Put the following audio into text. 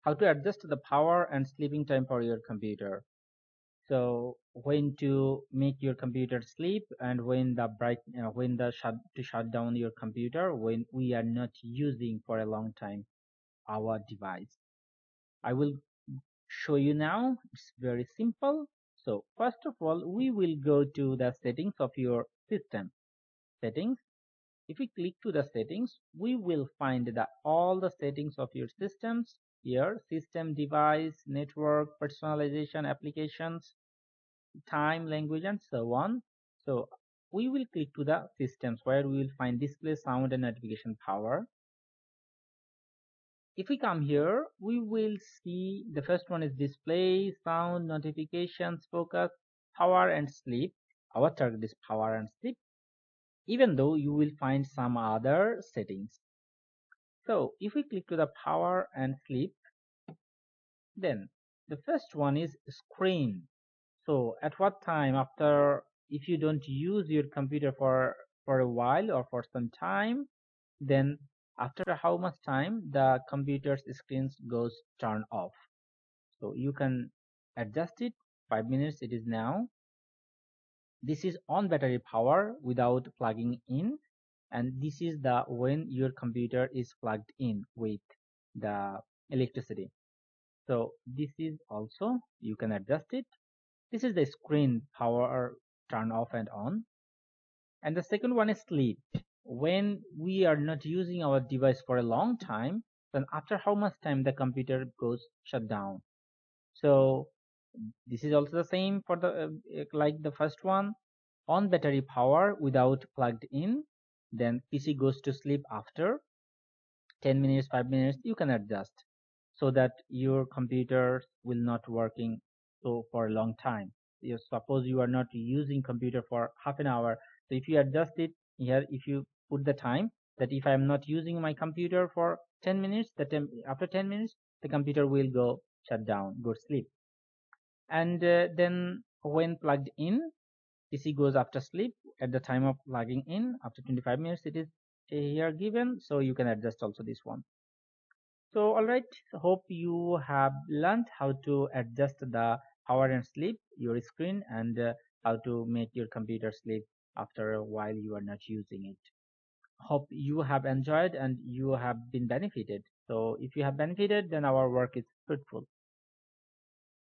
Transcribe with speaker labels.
Speaker 1: how to adjust the power and sleeping time for your computer. So when to make your computer sleep and when to shut down your computer when we are not using for a long time our device. I will show you now. It's very simple. So first of all, we will go to the settings of your system. Settings. If we click to the settings, we will find all the settings of your systems here: system, device, network, personalization, applications, time, language, and so on. So we will click to the systems where we will find display, sound, and notification power. If we come here, we will see the first one is display, sound, notifications, focus, power, and sleep. Our target is power and sleep, even though you will find some other settings. So if we click to the power and sleep, then the first one is screen. So at what time after, if you don't use your computer for a while or for some time, then after how much time the computer's screens goes turn off. So you can adjust it. 5 minutes it is now. This is on battery power without plugging in, and this is the when your computer is plugged in with the electricity. So this is also, you can adjust it. This is the screen power turn off and on. And the second one is sleep. When we are not using our device for a long time, then after how much time the computer goes shut down. So this is also the same for the like the first one. On battery power without plugged in, then PC goes to sleep after 10 minutes, 5 minutes. You can adjust so that your computer will not working so for a long time. You suppose you are not using computer for half an hour, so if you adjust it here, if you put the time that if I am not using my computer for 10 minutes, after 10 minutes the computer will go shut down, go sleep. And then when plugged in, PC goes after sleep at the time of plugging in after 25 minutes. It is here given, so you can adjust also this one. So alright, hope you have learned how to adjust the power and sleep your screen, and how to make your computer sleep after a while you are not using it. Hope you have enjoyed and you have been benefited. So if you have benefited, then our work is fruitful.